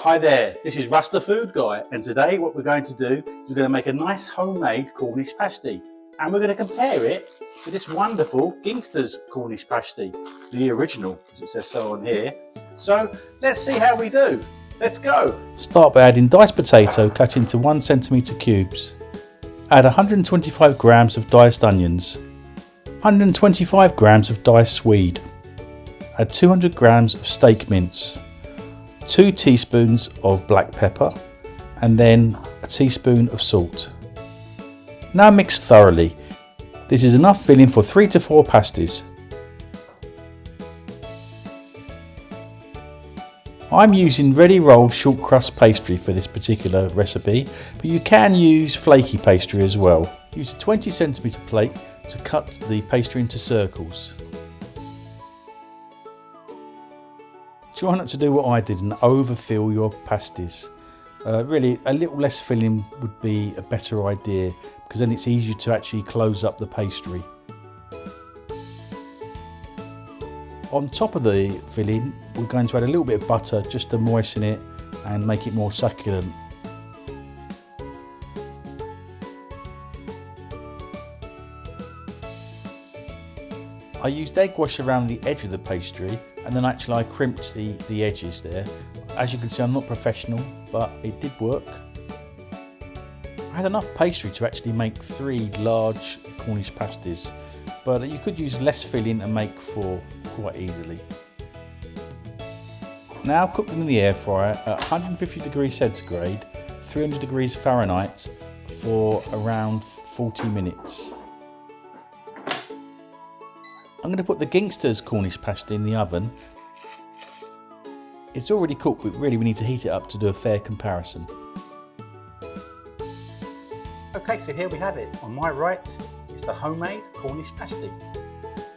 Hi there, this is Russ the Food Guy, and today what we're going to do is we're going to make a nice homemade Cornish pasty, and we're going to compare it with this wonderful Ginsters Cornish pasty, the original, as it says so on here. So let's see how we do. Let's go. Start by adding diced potato cut into 1 centimetre cubes. Add 125 grams of diced onions, 125 grams of diced swede. Add 200 grams of steak mince, 2 teaspoons of black pepper, and then a teaspoon of salt. Now mix thoroughly. This is enough filling for 3 to 4 pasties. I'm using ready rolled short crust pastry for this particular recipe, but you can use flaky pastry as well. Use a 20 centimetre plate to cut the pastry into circles. Try not to do what I did and overfill your pasties. Really, a little less filling would be a better idea, because then it's easier to actually close up the pastry. On top of the filling, we're going to add a little bit of butter just to moisten it and make it more succulent. I used egg wash around the edge of the pastry, and then actually I crimped the edges there. As you can see, I'm not professional, but it did work. I had enough pastry to actually make 3 large Cornish pasties, but you could use less filling and make 4 quite easily. Now cook them in the air fryer at 150 degrees centigrade, 300 degrees Fahrenheit for around 40 minutes. I'm going to put the Ginsters Cornish pasty in the oven. It's already cooked, but really we need to heat it up to do a fair comparison. Okay, so here we have it. On my right is the homemade Cornish pasty.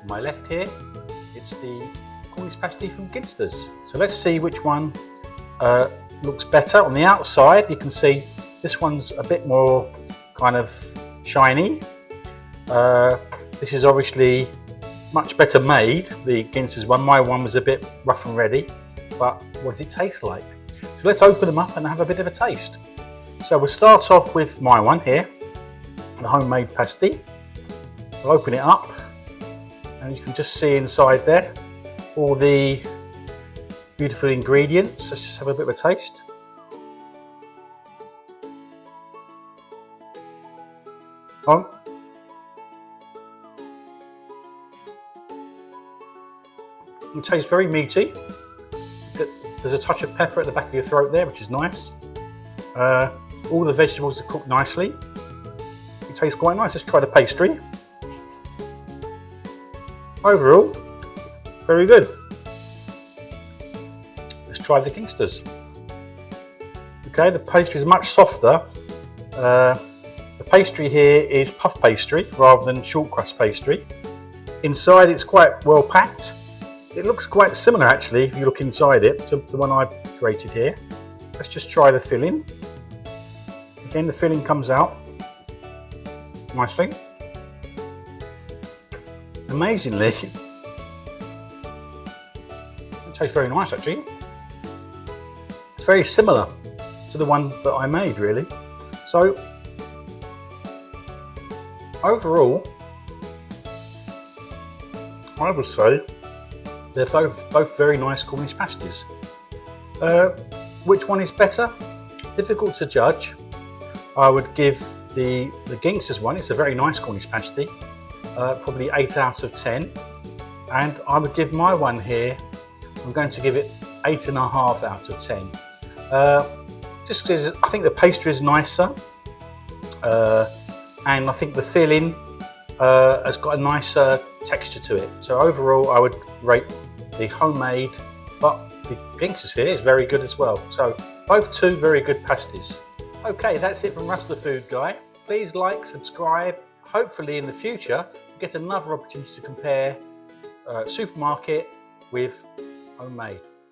On my left here, it's the Cornish pasty from Ginsters. So let's see which one looks better. On the outside, you can see this one's a bit more kind of shiny. This is obviously much better made, the Ginsters one. My one was a bit rough and ready, but what does it taste like? So let's open them up and have a bit of a taste. So we'll start off with my one here, the homemade pasty. We'll open it up, and you can just see inside there all the beautiful ingredients. Let's just have a bit of a taste. It tastes very meaty. There's a touch of pepper at the back of your throat there, which is nice. All the vegetables are cooked nicely. It tastes quite nice. Let's try the pastry. Overall, very good. Let's try the Ginsters. Okay, the pastry is much softer. The pastry here is puff pastry rather than short crust pastry. Inside it's quite well packed. It looks quite similar actually, if you look inside it, to the one I've created here. Let's just try the filling. Again, the filling comes out nicely. Amazingly, it tastes very nice actually. It's very similar to the one that I made really. So, overall, I would say they're both very nice Cornish pasties. Which one is better? Difficult to judge. I would give the Ginsters one, it's a very nice Cornish pasty, probably 8 out of 10. And I would give my one here, I'm going to give it 8.5 out of 10. Just because I think the pastry is nicer, and I think the filling has got a nicer texture to it. So overall I would rate the homemade, but the Ginsters here is very good as well. So both 2 very good pasties. Okay, that's it from Russ the Food Guy. Please like, subscribe. Hopefully in the future you get another opportunity to compare supermarket with homemade.